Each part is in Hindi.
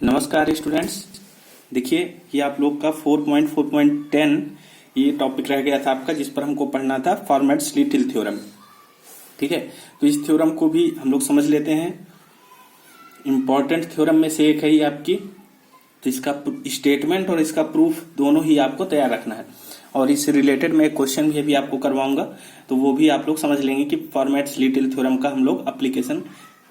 नमस्कार स्टूडेंट्स। देखिए ये आप लोग का 4.4.10 ये टॉपिक रह गया था आपका, जिस पर हमको पढ़ना था फॉर्मेट-स्लिटिल थ्योरम। ठीक है, तो इस थ्योरम को भी हम लोग समझ लेते हैं। इंपॉर्टेंट थ्योरम में से एक है ये आपकी, तो इसका स्टेटमेंट और इसका प्रूफ दोनों ही आपको तैयार रखना है। और इससे रिलेटेड मैं एक क्वेश्चन भी अभी आपको करवाऊंगा, तो वो भी आप लोग समझ लेंगे कि फॉर्मेट-स्लिटिल थ्योरम का हम लोग एप्लीकेशन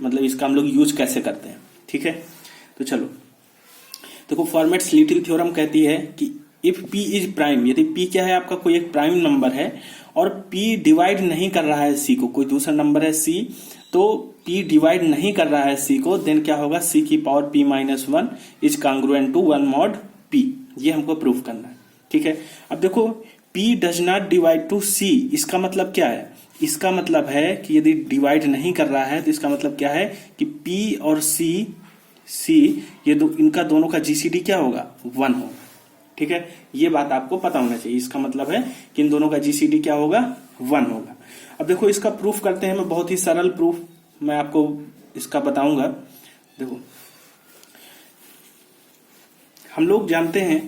मतलब इसका हम लोग यूज कैसे करते हैं। ठीक है, तो चलो देखो, फॉर्मेट-स्लिटिल थ्योरम कहती है कि इफ p इज प्राइम, यदि p क्या है आपका कोई एक प्राइम नंबर है और p डिवाइड नहीं कर रहा है c को, कोई दूसरा नंबर है c, तो p डिवाइड नहीं कर रहा है c को, देन क्या होगा, c की power p minus 1 is congruent to 1 mod p। ये हमको प्रूफ करना है। ठीक है, अब देखो p does not divide two c, इसका मतलब क्या है? इसका मतलब है कि यदि डिवाइड नहीं कर रहा है तो इसका मतलब क्या है कि p और c ये इनका दोनों का जीसीडी क्या होगा, 1 होगा। ठीक है, ये बात आपको पता होना चाहिए। इसका मतलब है कि इन दोनों का जीसीडी क्या होगा, 1 होगा। अब देखो इसका प्रूफ करते हैं। मैं बहुत ही सरल प्रूफ मैं आपको इसका बताऊंगा। देखो हम लोग जानते हैं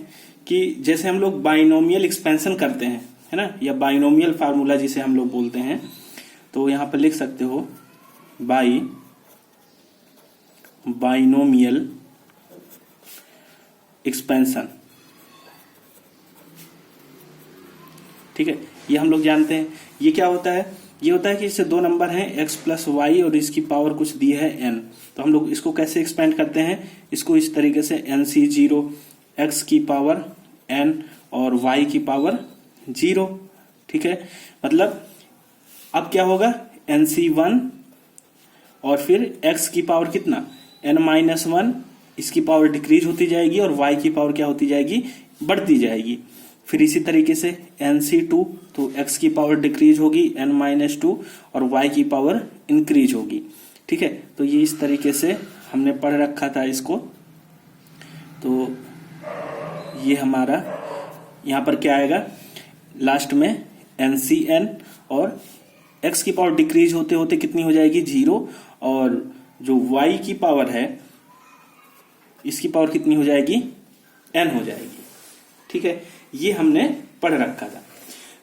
कि जैसे हम लोग बाइनोमियल एक्सपेंशन करते हैं, है ना, या बाइनोमियल फार्मूला जिसे हम लोग बोलते हैं, तो यहां पर लिख सकते हो बाइनोमियल एक्सपेंशन। ठीक है, ये हम लोग जानते हैं। ये क्या होता है? ये होता है कि इससे दो नंबर हैं x प्लस वाई और इसकी पावर कुछ दी है n, तो हम लोग इसको कैसे एक्सपेंड करते हैं? इसको इस तरीके से nc0 x की पावर n और y की पावर 0। ठीक है, मतलब अब क्या होगा, nc1 और फिर x की पावर कितना, n माइनस 1, इसकी पावर डिक्रीज होती जाएगी और y की पावर क्या होती जाएगी, बढ़ती जाएगी। फिर इसी तरीके से nc2, तो x की पावर डिक्रीज होगी, n माइनस 2, और y की पावर इंक्रीज होगी। ठीक है, तो ये इस तरीके से हमने पढ़ रखा था इसको। तो ये हमारा यहाँ पर क्या आएगा, लास्ट में ncn, और x की पावर डिक्रीज होते होते कितनी हो जाएगी, 0, और जो y की पावर है इसकी पावर कितनी हो जाएगी, n हो जाएगी। ठीक है, ये हमने पढ़ रखा था।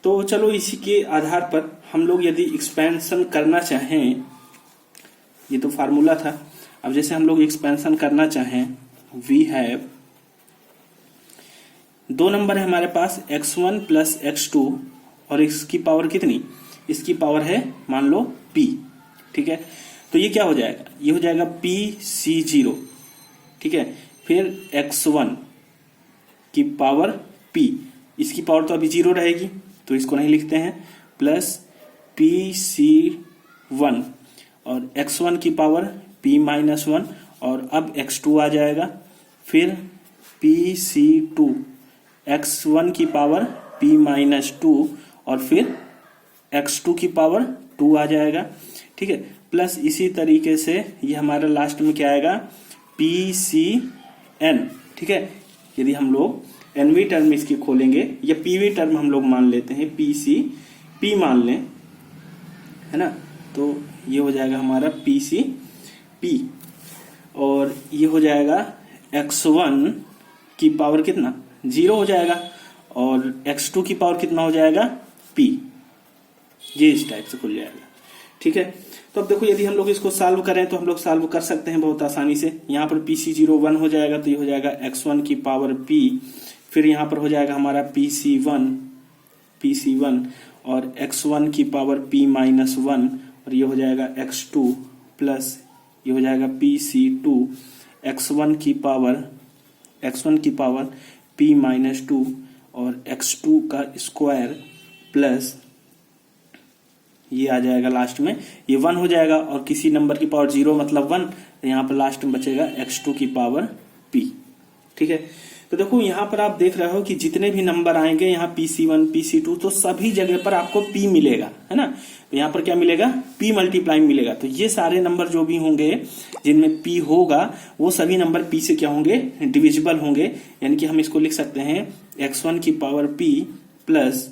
तो चलो इसी के आधार पर हम लोग यदि एक्सपेंशन करना चाहें, ये तो फार्मूला था। अब जैसे हम लोग एक्सपेंशन करना चाहें, वी हैव दो नंबर है हमारे पास, x1 प्लस x2, और इसकी पावर कितनी, इसकी पावर है मान लो p। ठीक है, तो ये क्या हो जाएगा, ये हो जाएगा pc0। ठीक है, फिर x1 की पावर p, इसकी पावर तो अभी 0 रहेगी तो इसको नहीं लिखते हैं, प्लस pc1 और x1 की पावर p माइनस 1, और अब x2 आ जाएगा, फिर pc2 x1 की पावर p माइनस 2, और फिर x2 की पावर 2 आ जाएगा। ठीक है, प्लस इसी तरीके से ये हमारा लास्ट में क्या आएगा, pcn। ठीक है, यदि हम लोग nवी टर्म इसकी खोलेंगे या pवी टर्म हम लोग मान लेते हैं, p मान लें, है ना, तो ये हो जाएगा हमारा pcp, और ये हो जाएगा x1 की पावर कितना, 0 हो जाएगा, और x2 की पावर कितना हो जाएगा, p। ये इस टाइप से खुल जाएगा। ठीक है, तो अब देखो यदि हम लोग इसको सॉल्व करें तो हम लोग सॉल्व कर सकते हैं बहुत आसानी से। यहाँ पर pc0 1 हो जाएगा, तो ये हो जाएगा x1 की पावर p, फिर यहाँ पर हो जाएगा हमारा pc1 और x1 की पावर p माइनस 1, और ये हो जाएगा x2, प्लस ये हो जाएगा pc2 x1 की पावर p माइनस 2 और x2 का स्क्वायर, प्लस ये आ जाएगा लास्ट में, ये 1 हो जाएगा, और किसी नंबर की पावर 0 मतलब 1, तो यहाँ पर लास्ट में बचेगा x2 की पावर p। ठीक है, तो देखो यहाँ पर आप देख रहे हो कि जितने भी नंबर आएंगे यहाँ pc1 pc2, तो सभी जगह पर आपको p मिलेगा, है ना। तो यहाँ पर क्या मिलेगा, p मल्टीप्लाइंग मिलेगा। तो ये सारे नंबर जो भी होंगे जिनमें p होगा, वो सभी नंबर p से क्या होंगे, डिविजिबल होंगे। यानी कि हम इसको लिख सकते हैं x1 की पावर p प्लस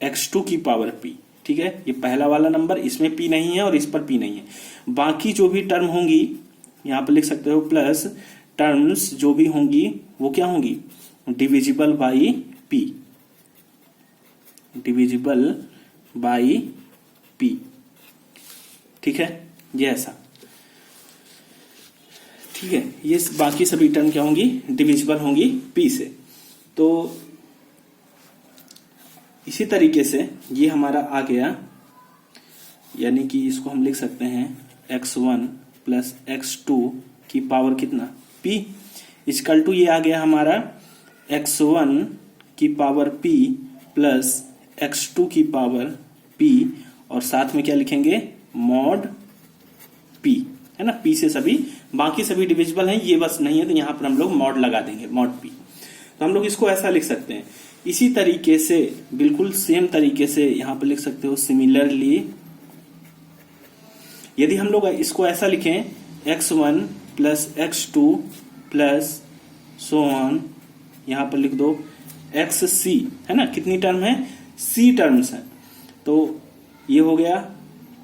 x2 की पावर p। ठीक है, ये पहला वाला नंबर, इसमें p नहीं है और इस पर p नहीं है। बाकी जो भी टर्म होंगी यहाँ पर लिख सकते हो प्लस टर्म्स जो भी होंगी वो क्या होंगी, divisible by P, divisible by P. ठीक है, ये ऐसा, ठीक है। ये बाकी सभी टर्म क्या होंगी, डिविजिबल होंगी पी से। तो इसी तरीके से ये हमारा आ गया, यानी कि इसको हम लिख सकते हैं x1 प्लस x2 की पावर कितना, p, इक्वल टू ये आ गया हमारा x1 की पावर p प्लस x2 की पावर p, और साथ में क्या लिखेंगे, मॉड p, है ना। p से सभी बाकी सभी डिविजिबल हैं, ये बस नहीं है, तो यहां पर हम लोग मॉड लगा देंगे, मॉड p। तो हम लोग इसको ऐसा लिख सकते हैं। इसी तरीके से बिल्कुल सेम तरीके से यहां पर लिख सकते हो सिमिलरली, यदि हम लोग इसको ऐसा लिखें x1 plus x2 plus so on, यहां पर लिख दो xc, है ना, कितनी टर्म है, c टर्म्स हैं, तो ये हो गया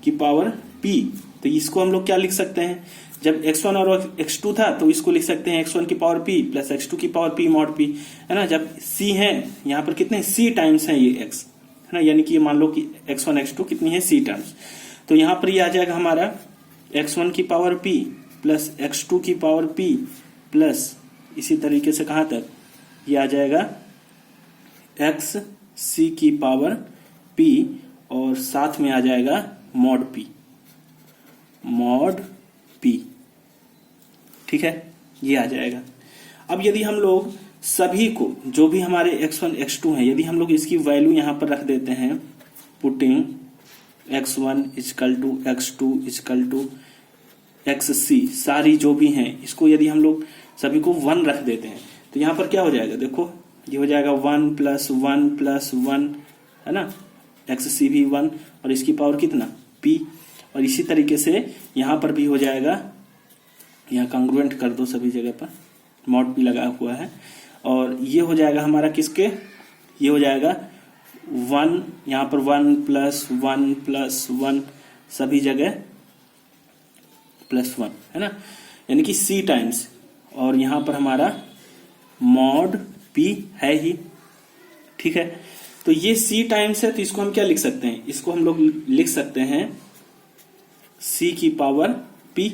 की पावर p। तो इसको हम लोग क्या लिख सकते हैं, जब x1 और x2 था तो इसको लिख सकते हैं x1 की पावर p प्लस x2 की पावर p मॉड p, है ना। जब c है यहाँ पर कितने c टाइम्स हैं ये x, है ना, यानी कि ये मान लो कि x1 x2 कितनी है c टर्म्स, तो यहाँ पर ये आ जाएगा हमारा x1 की पावर p प्लस x2 की पावर p प्लस इसी तरीके से कहाँ तक, ये आ जाएगा xc की पावर p और साथ में आ जाएगा मॉड p, मॉड p। ठीक है, ये आ जाएगा। अब यदि हम लोग सभी को जो भी हमारे x1 x2 हैं, यदि हम लोग इसकी वैल्यू यहां पर रख देते हैं, putting x1 equal to x2 equal to xc, सारी जो भी हैं इसको यदि हम लोग सभी को 1 रख देते हैं, तो यहां पर क्या हो जाएगा, देखो ये हो जाएगा 1 प्लस 1 प्लस 1, है ना, xc भी 1 और इसकी पावर कितना p, और इसी तरीके से यहां पर भी हो जाएगा, यहाँ कांग्रुएंट कर दो सभी जगह पर, मॉड p लगा हुआ है, और ये हो जाएगा हमारा किसके, ये हो जाएगा 1, यहाँ पर 1 प्लस 1 प्लस 1 सभी जगह प्लस 1, है ना, यानी कि c टाइम्स, और यहाँ पर हमारा मॉड p है ही। ठीक है, तो ये c टाइम्स है, तो इसको हम क्या लिख सकते हैं, इसको हम लोग लिख सकते हैं c की पावर p,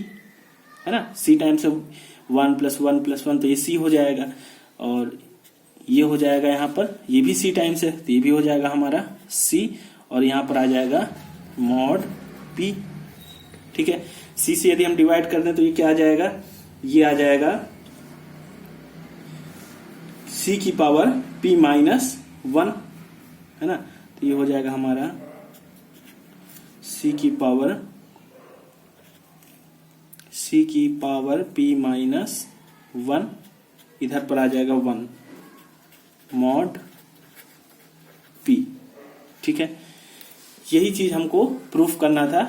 है ना, c टाइम्स 1 प्लस 1 प्लस 1, तो ये c हो जाएगा, और ये हो जाएगा यहाँ पर, ये भी c टाइम्स है, तो ये भी हो जाएगा हमारा c, और यहाँ पर आ जाएगा मॉड p। ठीक है, c से यदि हम डिवाइड कर दें तो ये क्या आ जाएगा, ये आ जाएगा c की पावर p माइनस 1, है ना, तो ये हो जाएगा हमारा c की पावर p माइनस 1, इधर पर आ जाएगा 1 मॉड p। ठीक है, यही चीज हमको प्रूफ करना था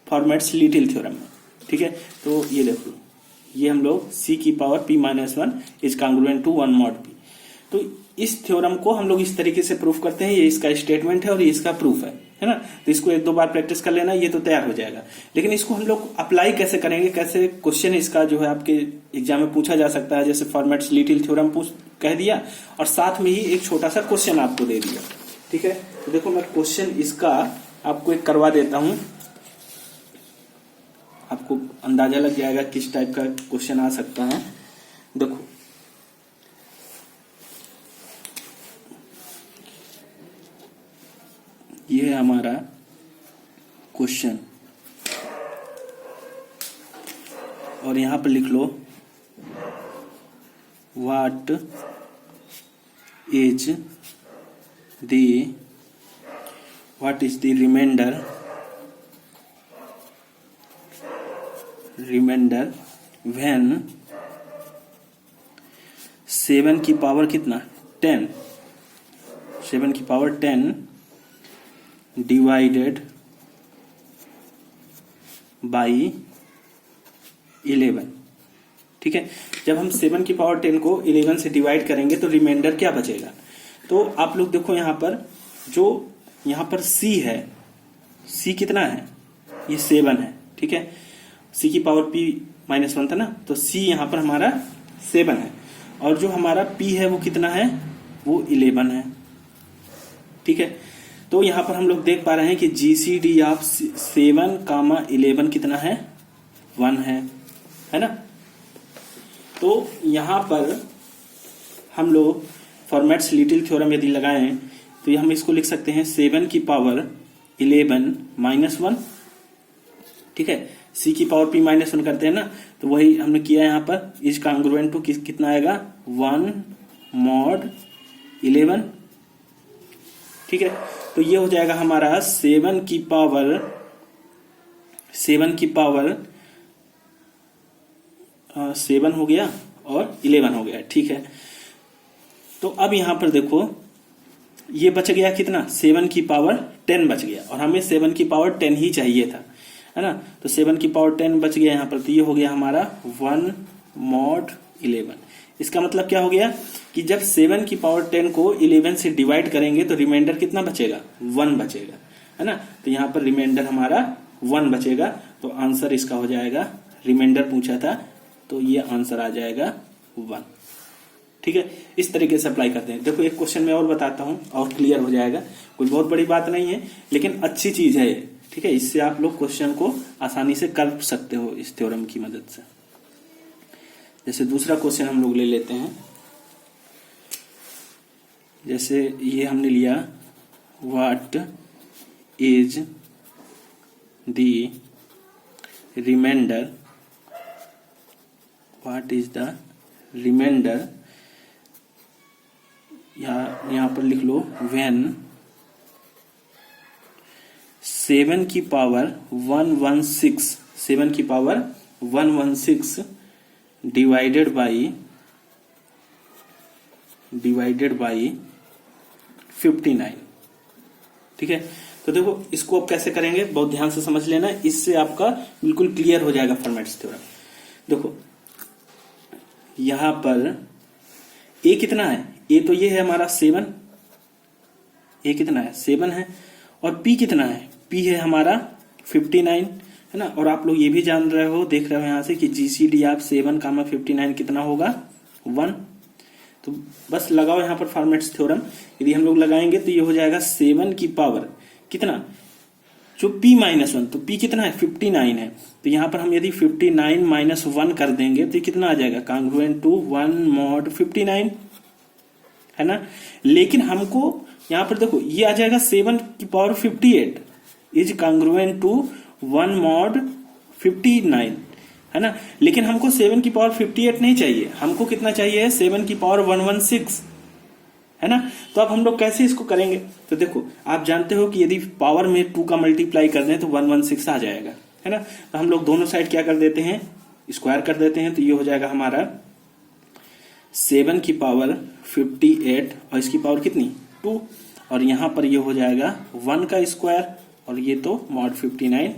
फॉर्मेट-स्लीटिल थ्योरम में। ठीक है, तो ये देखो, ये हम लोग c की power p minus 1 is congruent to 1 mod p। तो इस थ्योरम को हम लोग इस तरीके से प्रूफ करते हैं, ये इसका स्टेटमेंट है और ये इसका प्रूफ है ना। तो इसको 1-2 बार प्रैक्टिस कर लेना, ये तो तैयार हो जाएगा। लेकिन इसको हम लोग अप्लाई कैसे करेंगे, कैसे क्वेश्चन इसका जो है आपके एग्जाम में पूछा जा सकता है, जैसे फॉर्मेट-स्लीटिल थ्योरम कह दिया और साथ में ही एक छोटा सा क्वेश्चन आपको दे दिया। ठीक है, तो देखो मैं क्वेश्चन इसका आपको एक करवा देता हूं, आपको अंदाजा लग जाएगा किस टाइप का क्वेश्चन आ सकता है। देखो ये है हमारा क्वेश्चन, और यहां पर लिख लो what is the reminder when 7 की पावर कितना 10, 7 की पावर 10 डिवाइडेड बाई 11। ठीक है, जब हम 7 की पावर 10 को 11 से डिवाइड करेंगे तो रिमाइंडर क्या बचेगा। तो आप लोग देखो यहां पर जो यहां पर c है, c कितना है, ये 7 है। ठीक है, c की पावर p -1 था ना, तो C यहाँ पर हमारा 7 है और जो हमारा P है वो कितना है, वो 11 है। ठीक है, तो यहाँ पर हम लोग देख पा रहे हैं कि GCD ऑफ 7, 11 कितना है, 1 है ना। तो यहाँ पर हम लोग फॉर्मेट्स लिटिल थ्योरम यदि लगाएं तो हम इसको लिख सकते हैं 7 की पावर 11 -1। ठीक है, C की पावर P -1 करते हैं ना, तो वही हमने किया यहाँ पर। इज कांग्रुएंट टू कितना आएगा, 1 mod 11। ठीक है, तो ये हो जाएगा हमारा 7 की पावर 7 हो गया और 11 हो गया। ठीक है, तो अब यहां पर देखो ये बच गया कितना, 7 की पावर 10 बच गया और हमें 7 की पावर 10 ही चाहिए था, है ना। तो 7 की पावर 10 बच गया यहाँ पर, तो ये हो गया हमारा 1 mod 11। इसका मतलब क्या हो गया कि जब 7 की पावर 10 को 11 से डिवाइड करेंगे तो रिमाइंडर कितना बचेगा, 1 बचेगा, है ना। तो यहाँ पर रिमाइंडर हमारा 1 बचेगा, तो आंसर इसका हो जाएगा, रिमाइंडर पूछा था तो ये आंसर आ जाएगा 1। ठीक है, इस तरीके से अप्लाई करते हैं। देखो एक क्वेश्चन मैं और बताता हूं और क्लियर हो जाएगा। कुछ बहुत बड़ी बात नहीं है लेकिन अच्छी चीज है ये। ठीक है, इससे आप लोग क्वेश्चन को आसानी से कर सकते हो इस थ्योरम की मदद से। जैसे दूसरा क्वेश्चन हम लोग ले लेते हैं। जैसे ये हमने लिया, what is the remainder, what is the remainder, यहां पर लिख लो, व्हेन 7 की पावर 116, 7 की पावर 116 डिवाइडेड बाई 59। ठीक है, तो देखो इसको आप कैसे करेंगे, बहुत ध्यान से समझ लेना, इससे आपका बिल्कुल क्लियर हो जाएगा फॉर्मेट्स थ्योरम। देखो यहां पर ए कितना है, ए तो ये है हमारा 7, ए कितना है 7 है, और पी कितना है, पी है हमारा 59, है ना। और आप लोग ये भी जान रहे हो, देख रहे हो यहां से कि GCD आप 7, 59 कितना होगा, 1। तो बस लगाओ यहाँ पर फॉर्मेट्स थ्योरम। यदि हम लोग लगाएंगे तो ये हो जाएगा 7 की पावर कितना, जो P -1, तो P कितना है 59 है, तो यहां पर हम यदि 59 - 1 कर देंगे तो कितना आ जाएगा, कांग्रुएंट टू 1 mod 59, है ना। लेकिन हमको यहां पर देखो ये आ जाएगा 7 की power 58 is congruent to 1 mod 59, है ना। लेकिन हमको 7 की पावर 58 नहीं चाहिए, हमको कितना चाहिए, 7 की पावर 116, है ना। तो अब हम लोग कैसे इसको करेंगे, तो देखो आप जानते हो कि यदि पावर में 2 का मल्टीप्लाई कर दें तो 116 आ जाएगा, है ना। तो हम लोग दोनों साइड क्या कर देते हैं, स्क्वायर कर देते हैं, तो ये हो जाएगा हमारा 7 की पावर 58 और इसकी पावर कितनी 2, और यहां पर ये हो जाएगा 1 का स्क्वायर, और ये तो mod 59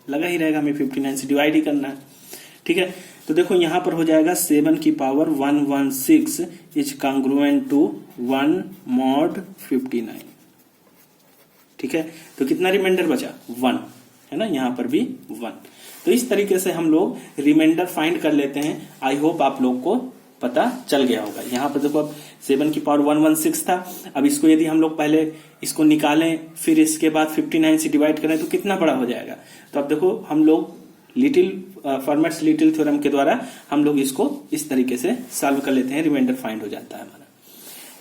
लगा ही रहेगा, हमें 59 से डिवाइड ही करना है। ठीक है, तो देखो यहां पर हो जाएगा 7 की power 116 is congruent to 1 mod 59। ठीक है, तो कितना रिमाइंडर बचा, 1, है ना, यहां पर भी 1। तो इस तरीके से हम लोग रिमाइंडर फाइंड कर लेते हैं। आई होप आप लोग को पता चल गया होगा। यहां पर देखो अब 7 की पावर 116 था, अब इसको यदि हम लोग पहले इसको निकालें फिर इसके बाद 59 से डिवाइड करें तो कितना बड़ा हो जाएगा। तो अब देखो हम लोग फॉर्मेट्स लिटिल थ्योरम के द्वारा हम लोग इसको इस तरीके से सॉल्व कर लेते हैं, रिमाइंडर फाइंड हो जाता है हमारा।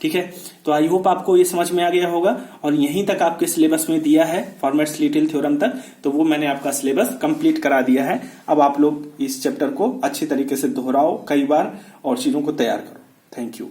ठीक है, तो आई होप आपको ये समझ में आ गया होगा, और यहीं तक आपके सिलेबस में दिया है फॉर्मेट्स लिटिल थ्योरम तक, तो वो मैंने आपका सिलेबस कंप्लीट करा दिया है। अब आप लोग इस चैप्टर को अच्छी तरीके से दोहराओ कई बार और चीजों को तैयार करो। Thank you.